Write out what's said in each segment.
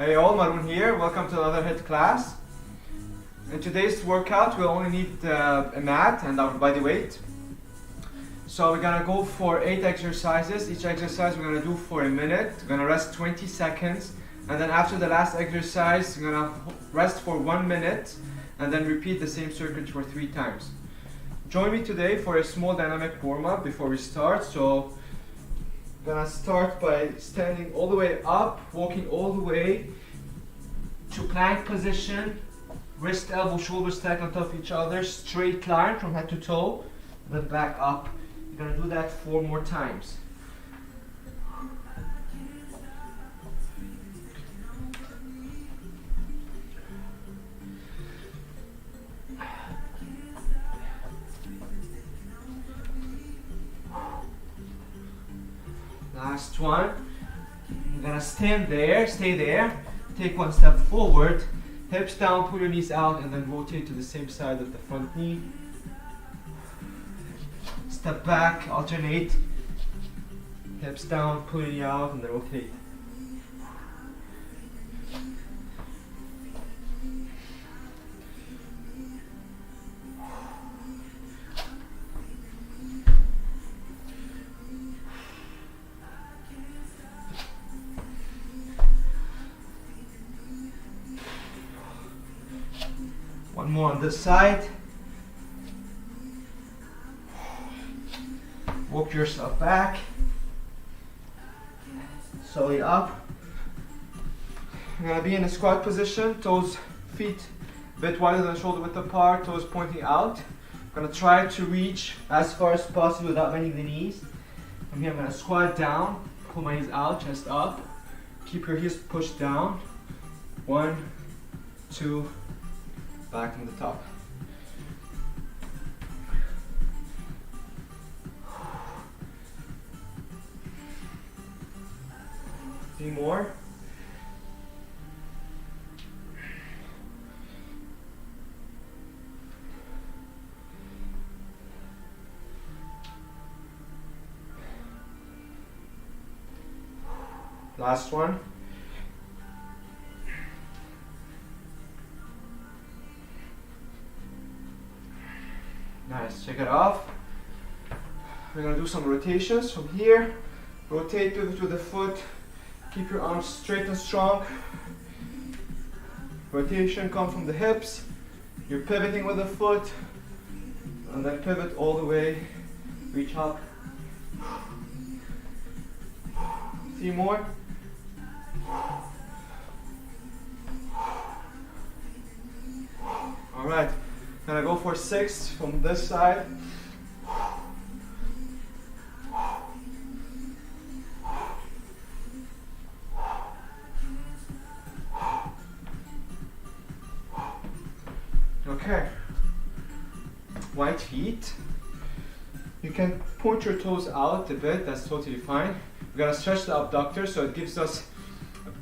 Hey all, Maroun here. Welcome to another HIIT class. In today's workout, we'll only need a mat and our body weight. So we're gonna go for 8 exercises. Each exercise we're gonna do for a minute. We're gonna rest 20 seconds. And then after the last exercise, we're gonna rest for 1 minute and then repeat the same circuit for 3 times. Join me today for a small dynamic warm-up before we start. So I'm gonna start by standing all the way up, walking all the way to plank position, wrist, elbow, shoulder stacked on top of each other, straight line from head to toe, then back up. You're gonna do that 4 more times. Last one. You're gonna stand there, stay there, take 1 step forward, hips down, pull your knees out, and then rotate to the same side of the front knee. Step back, alternate, hips down, pull your knee out, and then rotate. One more on this side. Walk yourself back. Slowly up. You're gonna be in a squat position, toes, feet a bit wider than shoulder width apart, toes pointing out. I'm gonna try to reach as far as possible without bending the knees. From here I'm gonna squat down, pull my knees out, chest up. Keep your heels pushed down. 1, 2, back from the top. Three more. Last one. Nice, check it off. We're gonna do some rotations from here. Rotate to the foot. Keep your arms straight and strong. Rotation comes from the hips. You're pivoting with the foot. And then pivot all the way. Reach up. 3 more. All right. Gonna go for 6 from this side. Okay. Wide feet. You can point your toes out a bit, that's totally fine. We're gonna stretch the abductor so it gives us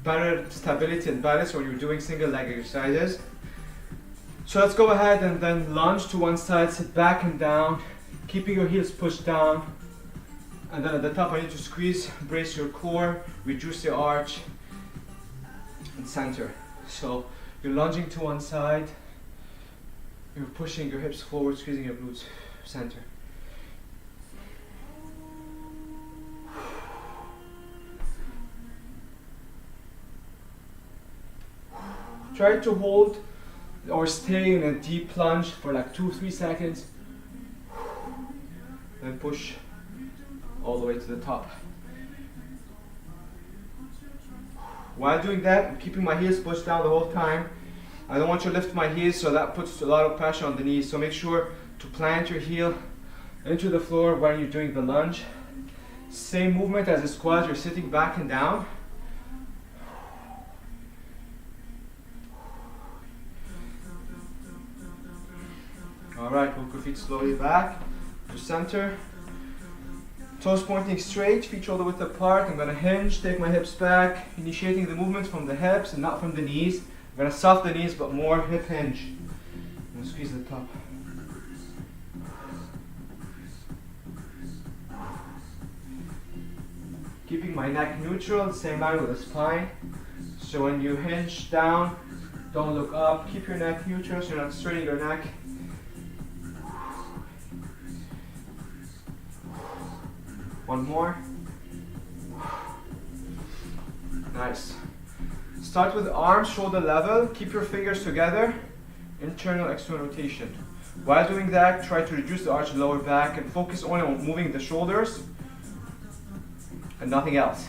better stability and balance when you're doing single leg exercises. So let's go ahead and then lunge to one side, sit back and down, keeping your heels pushed down. And then at the top I need to squeeze, brace your core, reduce the arch, and center. So you're lunging to one side, you're pushing your hips forward, squeezing your glutes, center. Try to hold or stay in a deep plunge for like 2-3 seconds. Then push all the way to the top. While doing that, I'm keeping my heels pushed down the whole time. I don't want you to lift my heels, so that puts a lot of pressure on the knees. So make sure to plant your heel into the floor when you're doing the lunge. Same movement as a squat, you're sitting back and down. Alright, walk your feet slowly back to center. Toes pointing straight, feet shoulder width apart. I'm going to hinge, take my hips back, initiating the movement from the hips and not from the knees. I'm going to soft the knees but more hip hinge. And squeeze the top. Keeping my neck neutral, same line with the spine. So when you hinge down, don't look up. Keep your neck neutral so you're not straining your neck. One more. Nice. Start with arms shoulder level. Keep your fingers together. Internal, external rotation. While doing that, try to reduce the arch of the lower back and focus only on moving the shoulders and nothing else.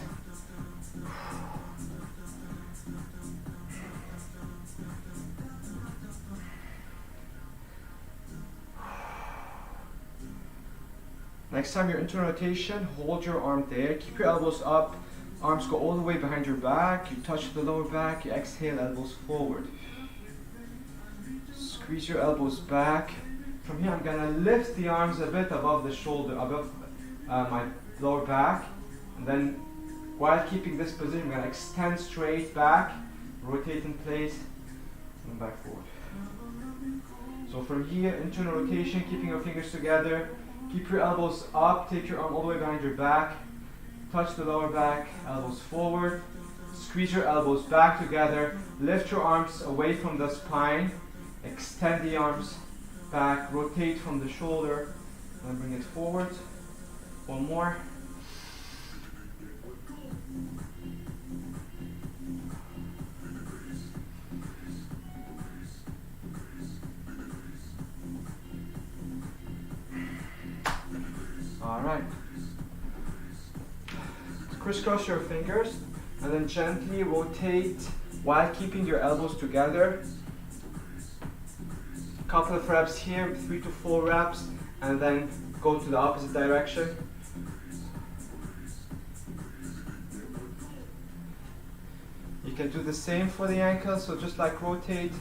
Next time you're internal rotation, hold your arm there. Keep your elbows up. Arms go all the way behind your back. You touch the lower back. You exhale, elbows forward. Squeeze your elbows back. From here, I'm gonna lift the arms a bit above the shoulder, above my lower back. And then, while keeping this position, I'm gonna extend straight back, rotate in place, and back forward. So from here, internal rotation, keeping your fingers together. Keep your elbows up, take your arm all the way behind your back. Touch the lower back, elbows forward. Squeeze your elbows back together. Lift your arms away from the spine. Extend the arms back, rotate from the shoulder, and bring it forward. One more. All right. Crisscross your fingers and then gently rotate while keeping your elbows together. Couple of reps here, 3 to 4 reps, and then go to the opposite direction. You can do the same for the ankles, so just like rotate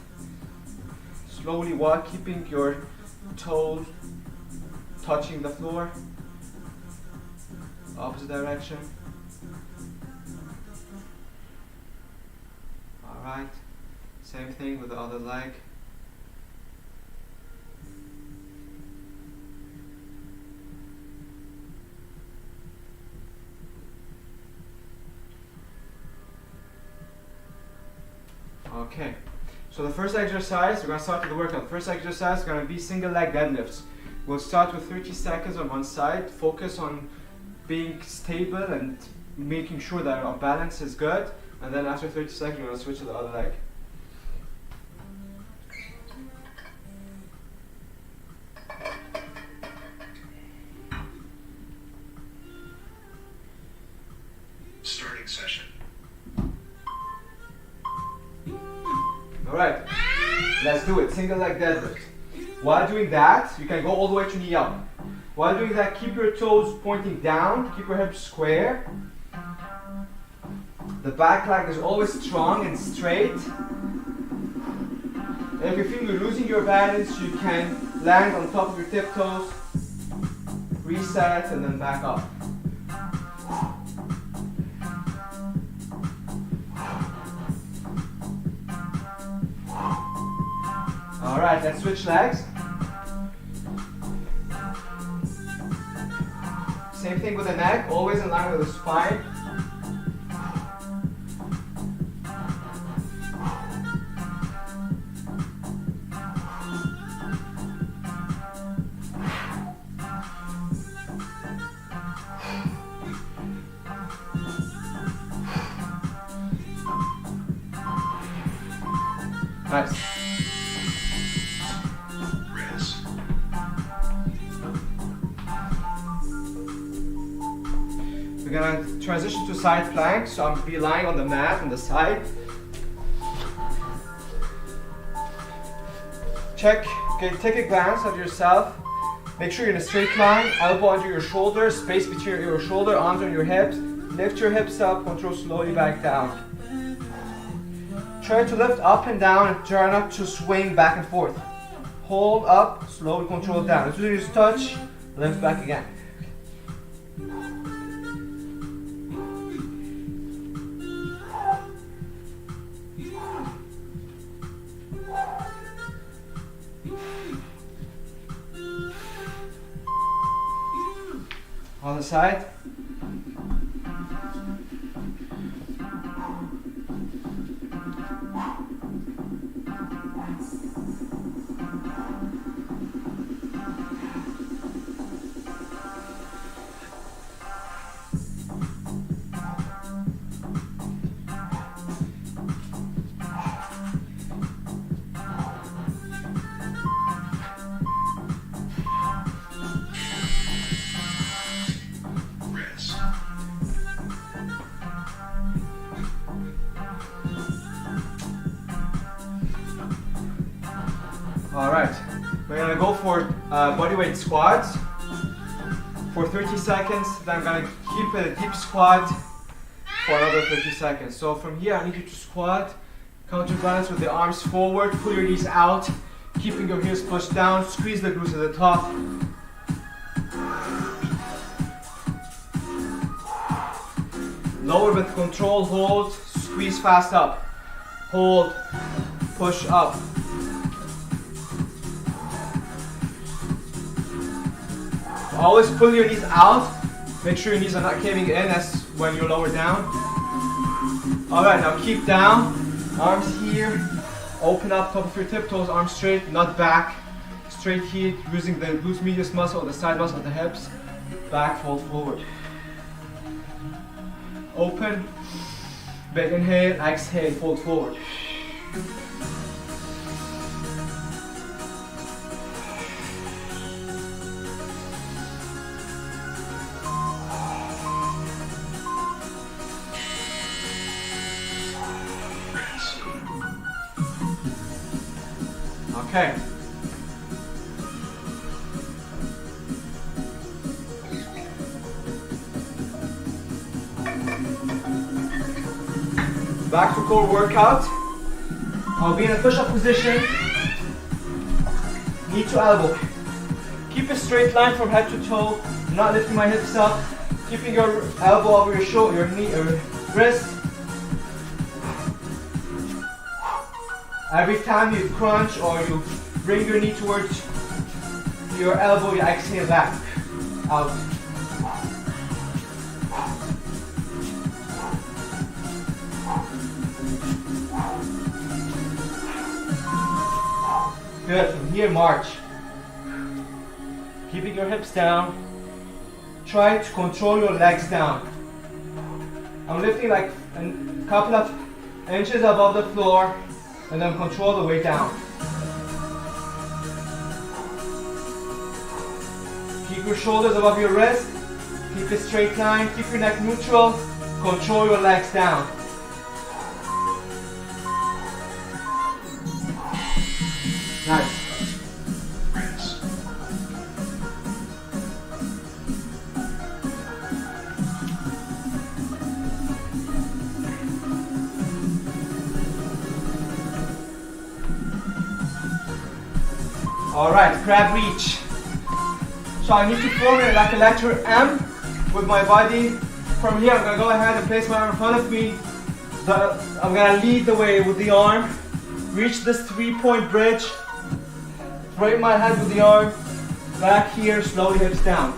slowly while keeping your toes touching the floor. Opposite direction. Alright, same thing with the other leg. Okay, so the first exercise, we're going to start with the workout. The first exercise is going to be single leg deadlifts. We'll start with 30 seconds on one side. Focus on being stable and making sure that our balance is good. And then after 30 seconds, we're going to switch to the other leg. Starting session. Alright, let's do it. Single leg deadlift. While doing that, you can go all the way to knee up. While doing that, keep your toes pointing down, keep your hips square. The back leg is always strong and straight. And if you feel you're losing your balance, you can land on top of your tiptoes, reset, and then back up. Alright, let's switch legs. Same thing with the neck, always in line with the spine. Nice. We're gonna transition to side plank, so I'm be lying on the mat on the side. Check, okay, take a glance at yourself. Make sure you're in a straight line, elbow under your shoulder, space between your shoulder, arms on your hips. Lift your hips up, control slowly back down. Try to lift up and down and try not to swing back and forth. Hold up, slowly control down. As soon as you touch, lift back again. On the side. Alright, we're gonna go for bodyweight squats for 30 seconds. Then I'm gonna keep a deep squat for another 30 seconds. So from here, I need you to squat, counterbalance with the arms forward, pull your knees out, keeping your heels pushed down, squeeze the glutes at the top. Lower with control, hold, squeeze fast up. Hold, push up. Always pull your knees out. Make sure your knees are not caving in as when you lower down. Alright, now keep down. Arms here. Open up top of your tiptoes, arms straight, not back. Straight here, using the glutes medius muscle or the side muscle of the hips. Back, fold forward. Open. Big inhale, exhale, fold forward. Okay. Back to core workout. I'll be in a push-up position. Knee to elbow. Keep a straight line from head to toe. Not lifting my hips up. Keeping your elbow over your shoulder, your knee, or wrist. Every time you crunch or you bring your knee towards your elbow, you exhale back, out. Good, from here march. Keeping your hips down. Try to control your legs down. I'm lifting like a couple of inches above the floor and then control the way down. Keep your shoulders above your wrist. Keep a straight line. Keep your neck neutral. Control your legs down. Nice. Alright, crab reach. So I need to form it like a letter M with my body. From here I'm going to go ahead and place my arm in front of me. I'm going to lead the way with the arm. Reach this 3-point bridge. Straighten my head with the arm. Back here, slowly hips down.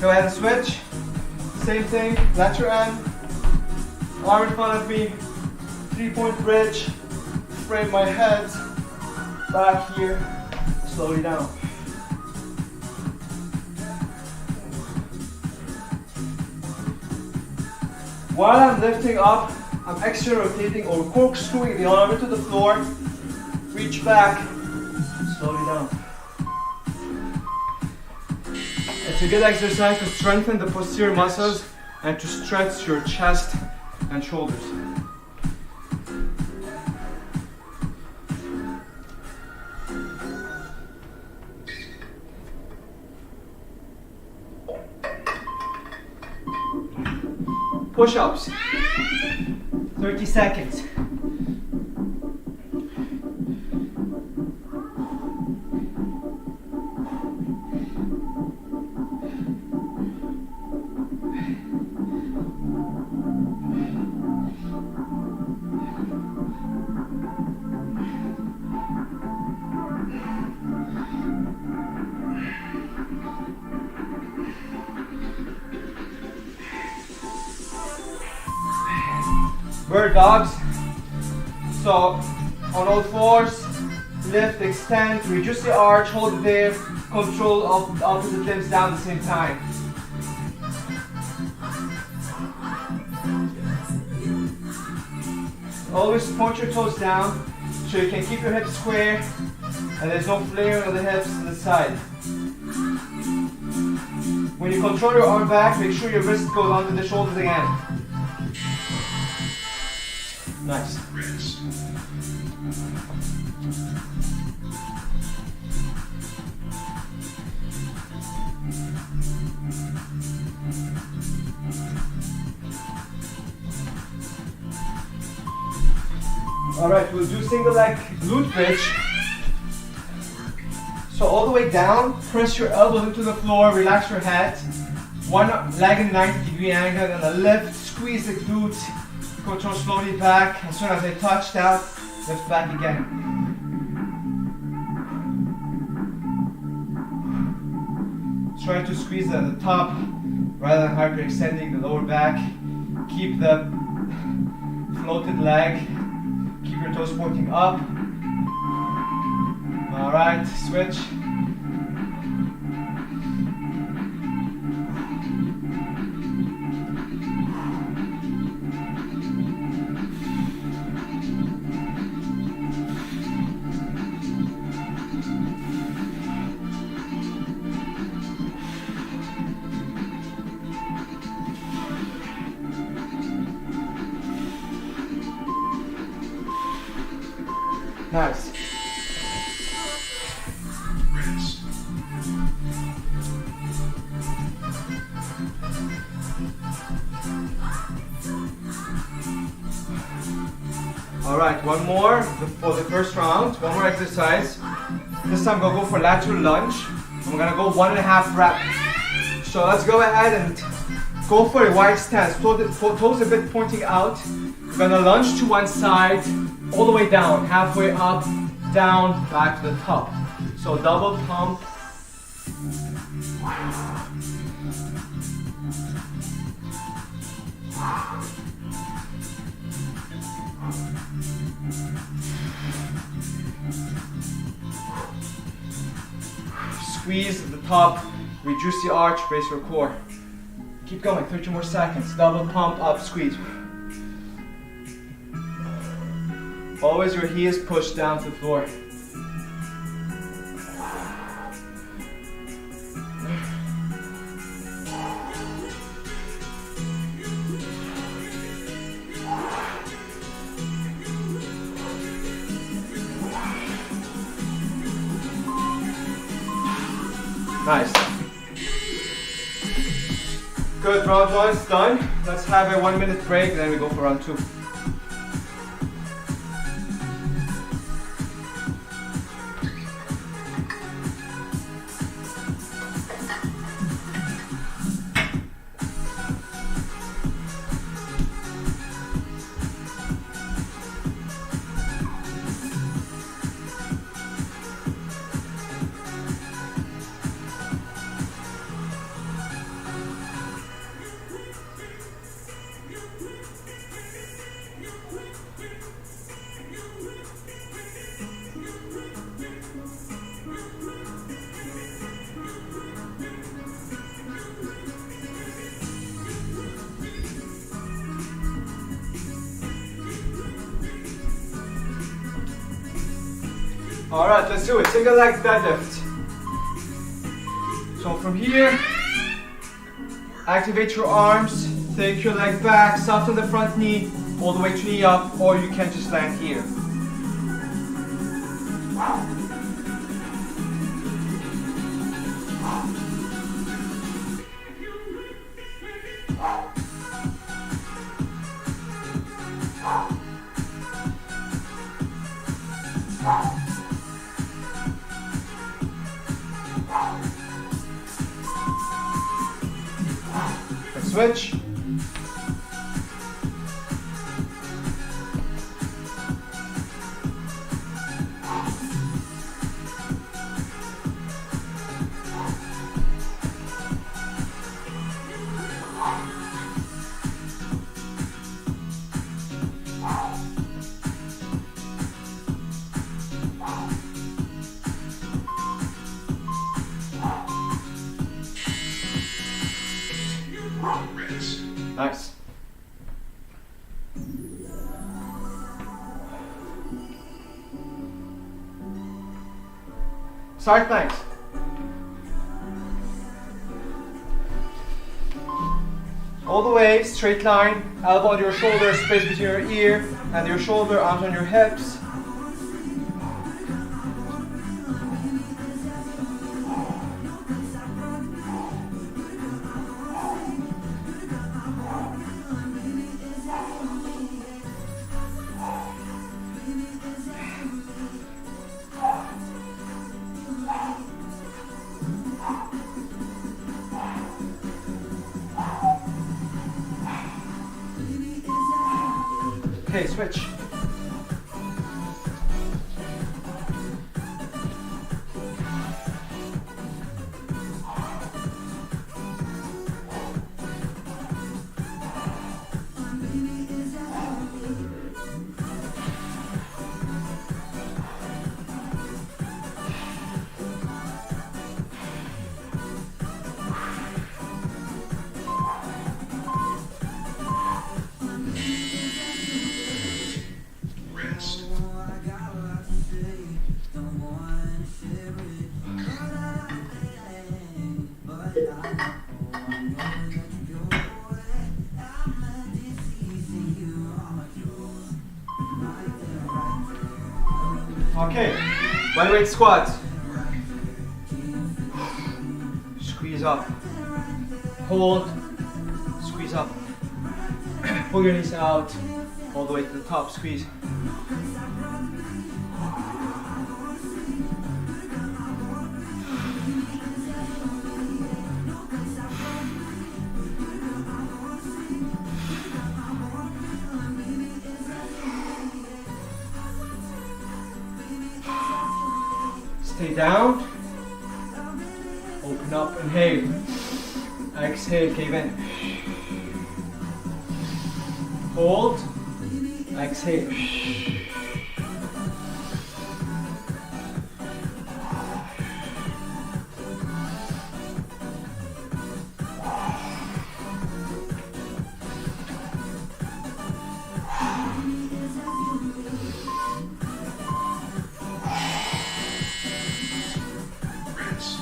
Go ahead and switch. Same thing, letter N. Arm in front of me. 3-point bridge. Straighten my head. Back here. Slowly down. While I'm lifting up, I'm extra rotating or corkscrewing the arm into the floor. Reach back. Slowly down. It's a good exercise to strengthen the posterior muscles and to stretch your chest and shoulders. Push-ups, 30 seconds. Bird dogs. So on all fours, lift, extend, reduce the arch, hold it there, control of the opposite limbs down at the same time. Always point your toes down so you can keep your hips square. And there's no flaring of the hips to the side. When you control your arm back, make sure your wrist goes onto the shoulders again. Nice. Alright, we'll do single leg glute bridge. So all the way down, press your elbows into the floor, relax your head. One leg in 90-degree angle, and a lift, squeeze the glutes, control slowly back. As soon as they touch down, lift back again. Try to squeeze at the top rather than hyperextending the lower back. Keep the floated leg. Keep your toes pointing up. Alright, switch. Nice. Alright, one more for the first round. One more exercise. This time we'll go for lateral lunge. And we're gonna go 1.5 rep. So let's go ahead and go for a wide stance. Toes a bit pointing out. We're gonna lunge to one side, all the way down, halfway up, down, back to the top. So double pump. Squeeze at the top, reduce the arch, brace your core. Keep going, 30 more seconds. Double pump, up, squeeze. Always your heels push down to the floor. Nice. Good, round one is done. Let's have a 1 minute break, then we go for round two. Alright, let's do it. Single leg deadlift. So from here, activate your arms, take your leg back, soften the front knee, all the way to knee up, or you can just land here. Switch. Nice. Side planks. All the way, straight line, elbow on your shoulder, space between your ear and your shoulder, arms on your hips. Okay, switch. Rest. Okay, bodyweight squats. Squeeze up. Hold. Squeeze up. Pull your knees out. All the way to the top. Squeeze. Stay down. Open up. Inhale. Exhale. Cave in. Hold. Exhale. Rest.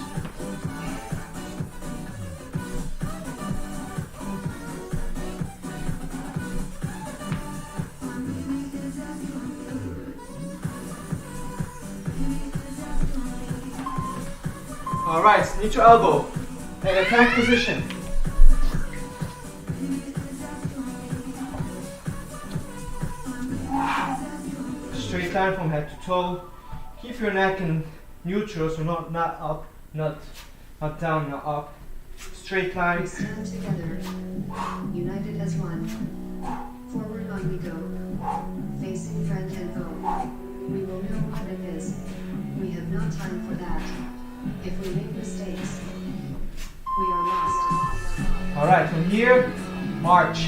All right, neutral elbow in attack position. Straight line from head to toe. Keep your neck in neutral, so not up, not down, not up. Straight We line. stand together, united as one. Forward on we go, facing friend and foe. We will know what it is. We have no time for that. If we make mistakes, we are lost. All right, from here, march.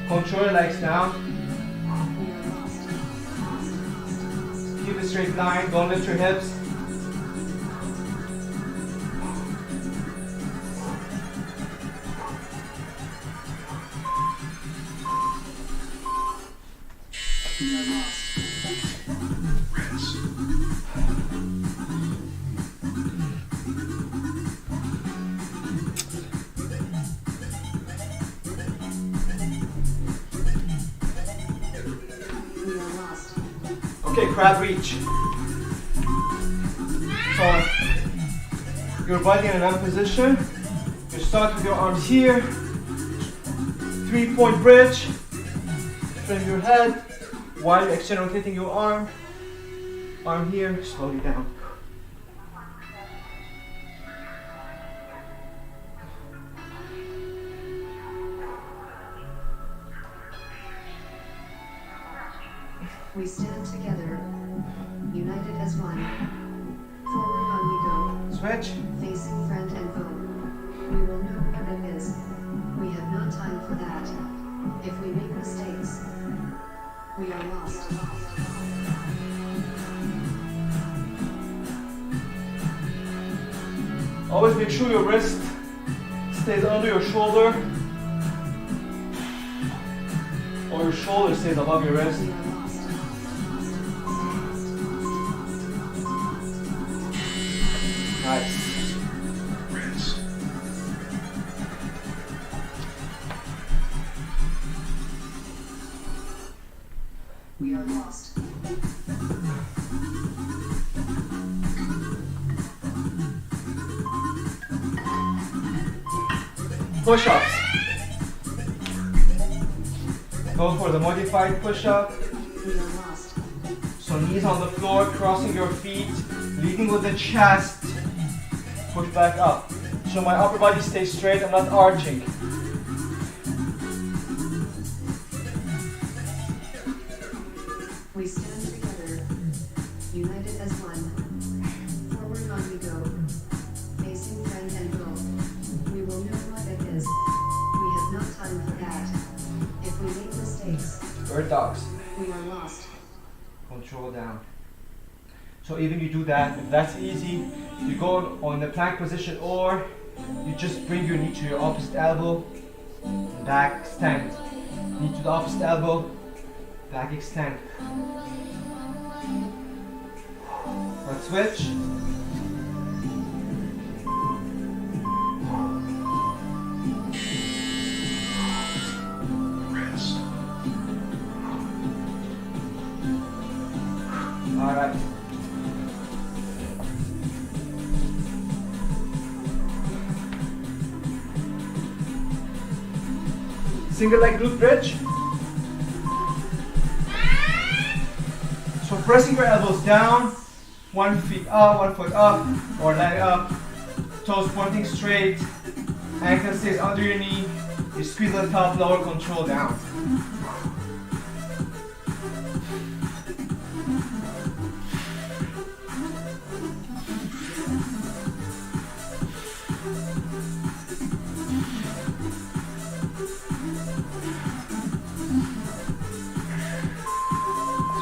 Control your legs down. We are lost. Keep a straight line. Don't lift your hips. Rest. We are lost. Okay, crab reach. So, your body in an M position. You start with your arms here. 3-point bridge. Frame your head while you extend rotating your arm. Arm here, slowly down. We stand together, united as one. Forward on we go, Switch. facing friend and foe. We will know what it is. We have no time for that. If we make mistakes, we are lost. Always make sure your wrist stays under your shoulder. or your shoulder stays above your wrist. We are lost. Nice. Rest. We are lost. Push-ups. Go for the modified push-up. We are lost. So knees on the floor, crossing your feet, leading with the chest. Push back up. So my upper body stays straight, I'm not arching. We stand together, united as one. Forward on we go, facing friend and foe. We will know what it is. We have not time for that. If we make mistakes, Bird dogs. we are lost. Control down. So even you do that, if that's easy, you go on the plank position, or you just bring your knee to your opposite elbow, back extend. Knee to the opposite elbow, back extend. Let's switch. Rest. Alright. Single leg glute bridge. So pressing your elbows down, 1 foot up, 1 foot up, or leg up, toes pointing straight, ankle stays under your knee, you squeeze the top, lower control down.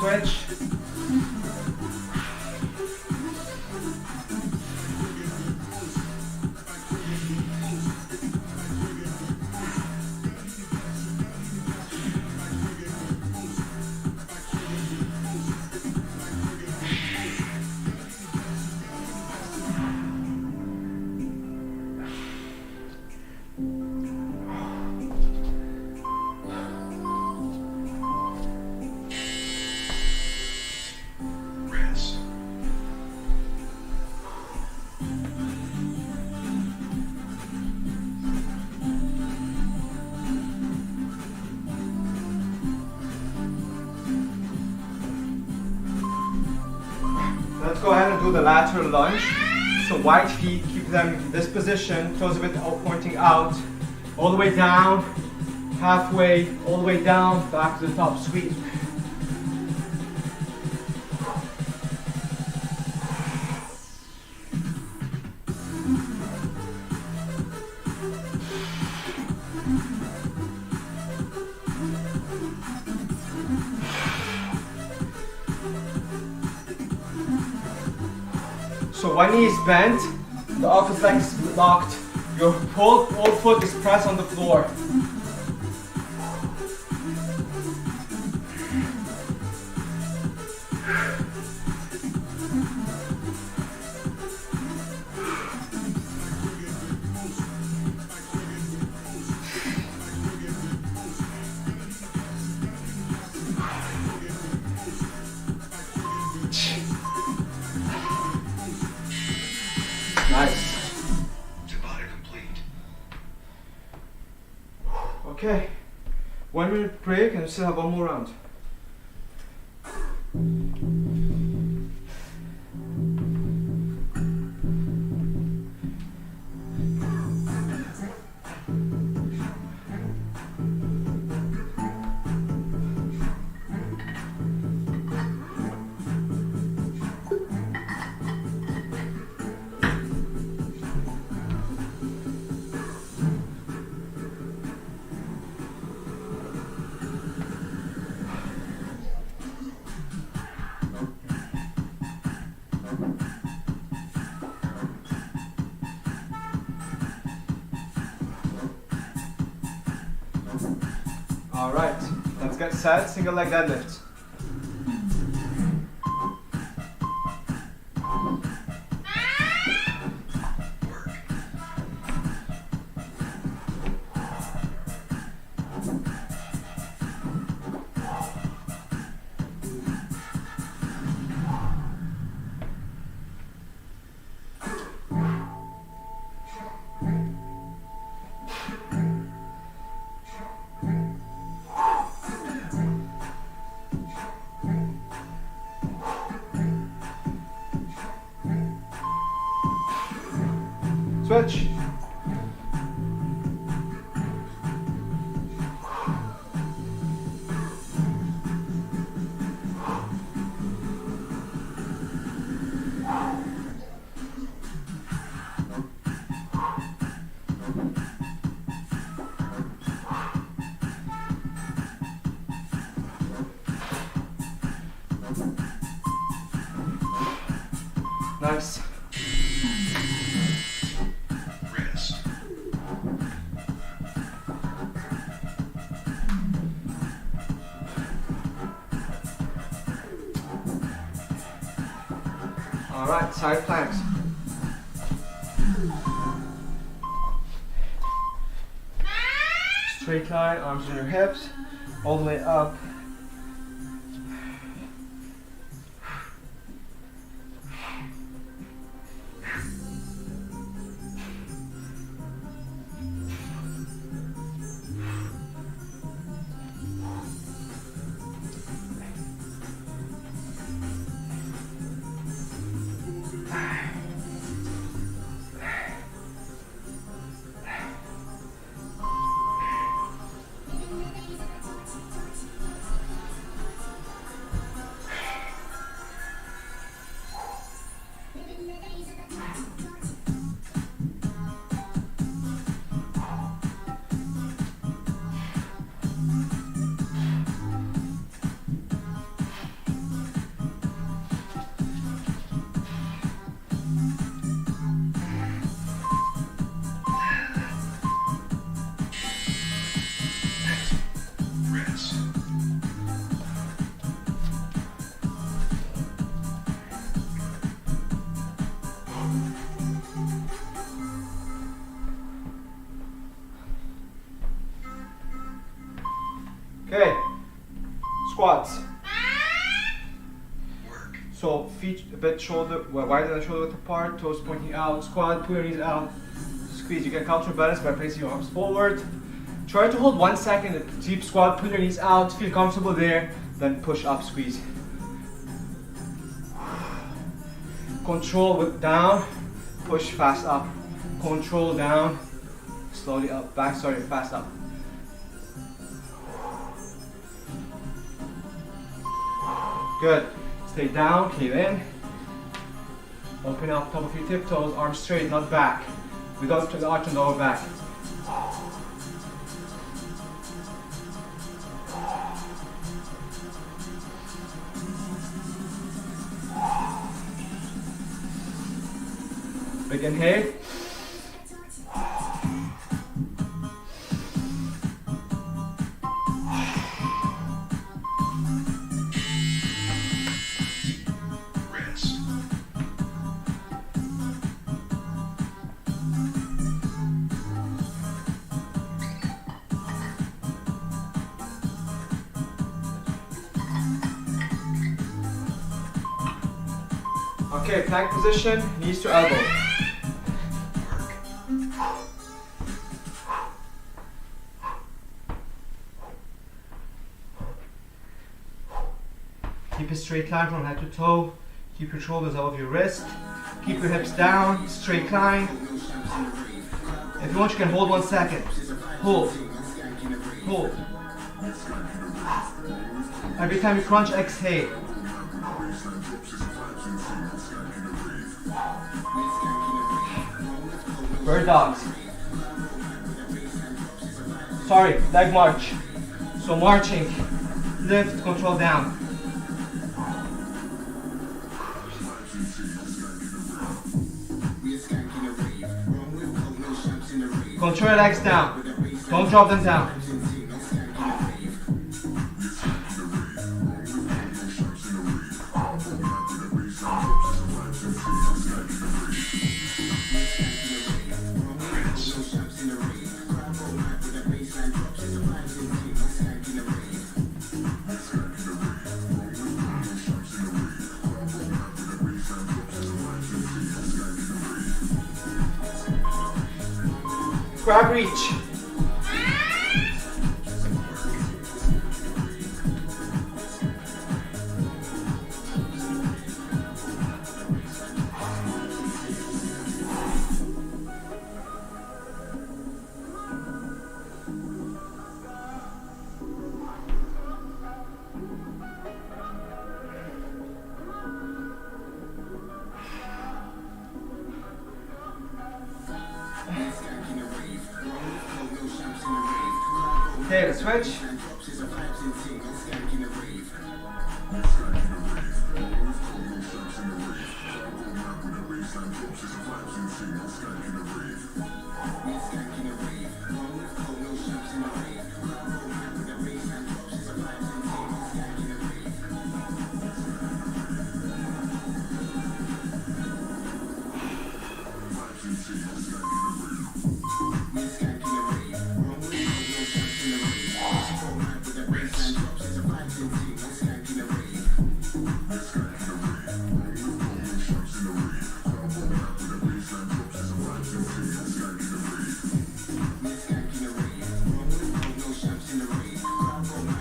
Switch. Rest. Let's go ahead and do the lateral lunge. So wide feet, keep them in this position, toes a bit pointing out, all the way down, halfway, all the way down, back to the top, squeeze. So one knee is bent, the opposite leg is locked. Your whole foot is pressed on the floor. Nice. Tabata complete. Okay, 1 minute break and we still have one more round. Alright, Let's get set. Single leg deadlift. Switch. Nice. Rest. All right, side planks. Straight line, arms on your hips, all the way up. Rest. Okay, squats. Work. So feet a bit wider than shoulder width apart, toes pointing out, squat, pull your knees out, squeeze. You can counterbalance by placing your arms forward. Try to hold 1 second, deep squat, pull your knees out, feel comfortable there, then push up, squeeze. Control with down, push fast up. Control down, slowly up, back, sorry, fast up. Good. Stay down, cave in. Open up top of your tiptoes, arms straight, not back. Without the arch on the lower back. Big inhale. Rest. Okay, plank position, knees to elbow. Keep a straight line from head to toe. Keep your shoulders above your wrist. Keep your hips down, straight line. If you want, you can hold 1 second. Hold. Hold. Every time you crunch, exhale. Bird dogs. Sorry, leg march. So marching, lift, control down. Control your legs down. Don't drop them down. Squat reach. Okay, let's switch.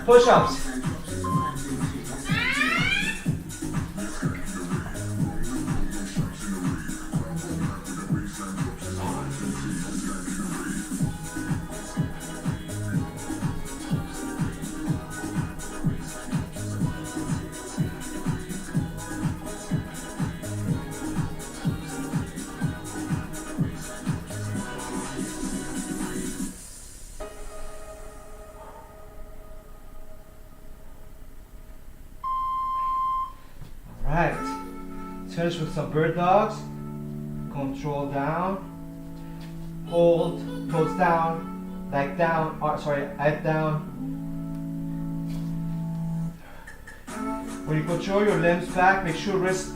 Push-ups. Alright, finish with some bird dogs. Control down. Hold, toes down, leg down, head down. When you control your limbs back, make sure wrist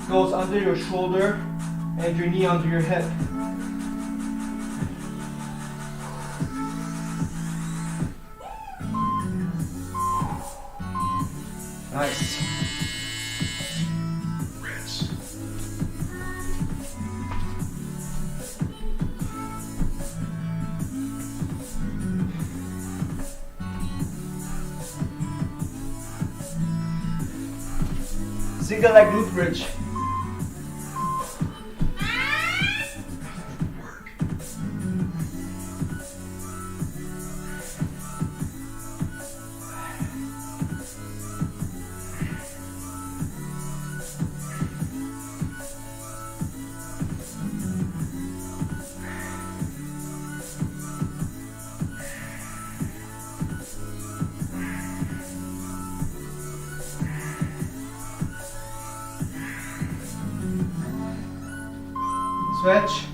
goes under your shoulder and your knee under your hip. Nice. Rest. Single leg glute bridge. Work. Switch.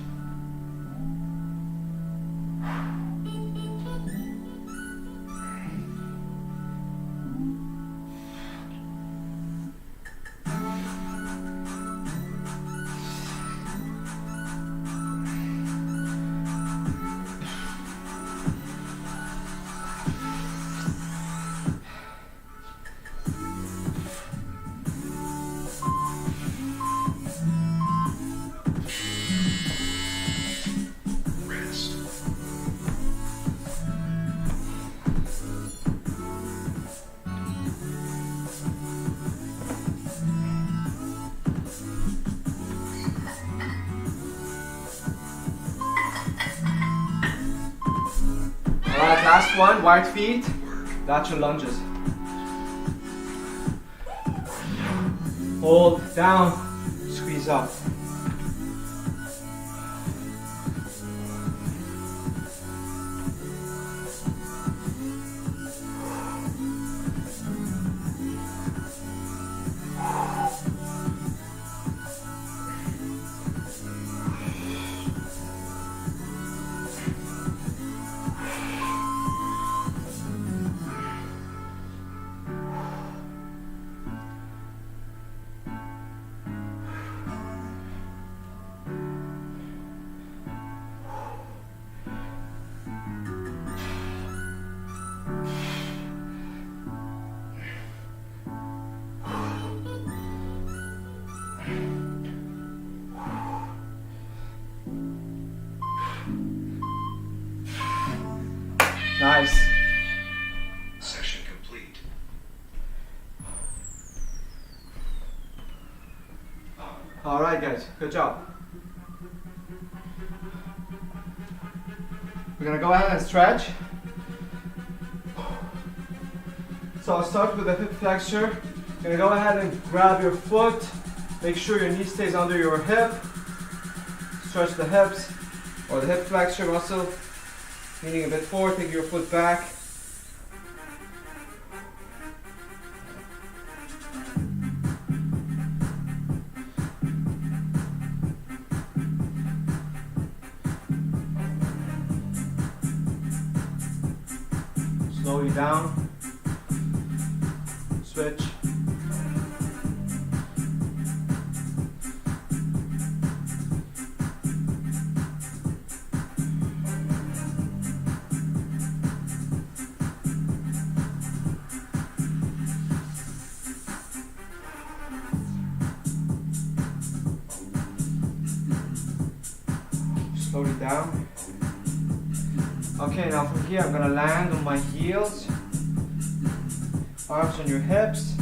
Rest. Alright, last one, wide feet, Work. lateral lunges. Hold down, squeeze up. Alright guys, good job. We're gonna go ahead and stretch. So I'll start with the hip flexor. You're gonna go ahead and grab your foot. Make sure your knee stays under your hip. Stretch the hips or the hip flexor muscle. Leaning a bit forward, take your foot back. Slowly down. Switch. Slowly down. Okay, now from here I'm gonna land on my heels. Arms on your hips.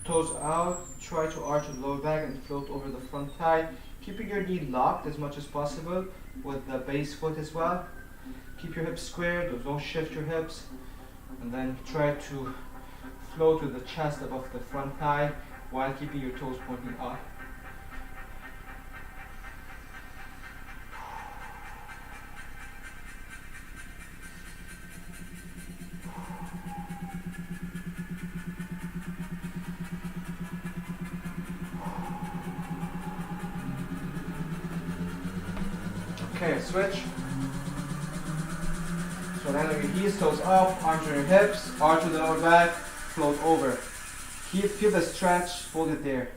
Toes out. Try to arch the lower back and float over the front thigh. Keeping your knee locked as much as possible with the base foot as well. Keep your hips squared, don't shift your hips. And then try to float with the chest above the front thigh while keeping your toes pointing up. Okay, switch. So land on your heels, toes up, arms on your hips, arch with the lower back, float over. Feel the stretch, hold it there.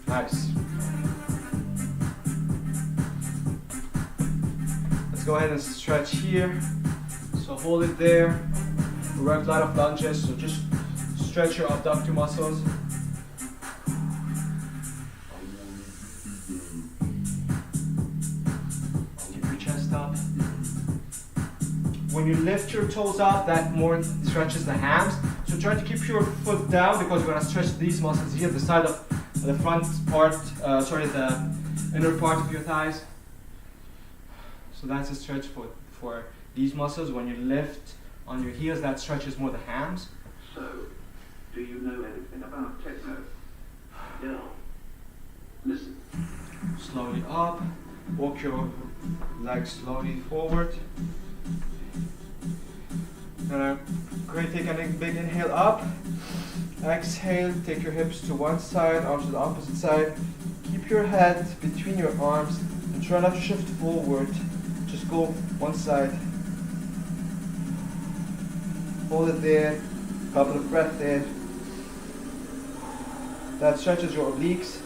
Nice. Let's go ahead and stretch here. So hold it there. We worked a lot of lunges, so just stretch your abductor muscles. Keep your chest up. When you lift your toes up, that more stretches the hams. So try to keep your foot down because we're gonna stretch these muscles here, the side of the front part, the inner part of your thighs. So that's a stretch for these muscles. When you lift on your heels, that stretches more the hams. So, do you know anything about techno? Yeah. Listen. Slowly up. Walk your legs slowly forward. Great, take a big inhale up. Exhale, take your hips to one side, arms to the opposite side. Keep your head between your arms and try not to shift forward. Just go one side. Hold it there. Couple of breaths there. That stretches your obliques.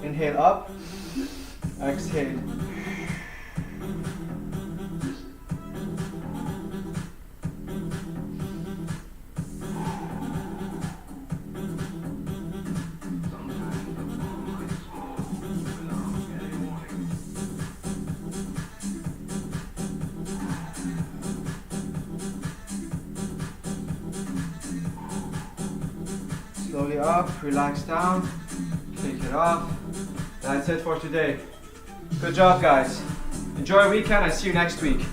Inhale up. Exhale. Slowly up, relax down, take it off. That's it for today. Good job guys. Enjoy your weekend, I see you next week.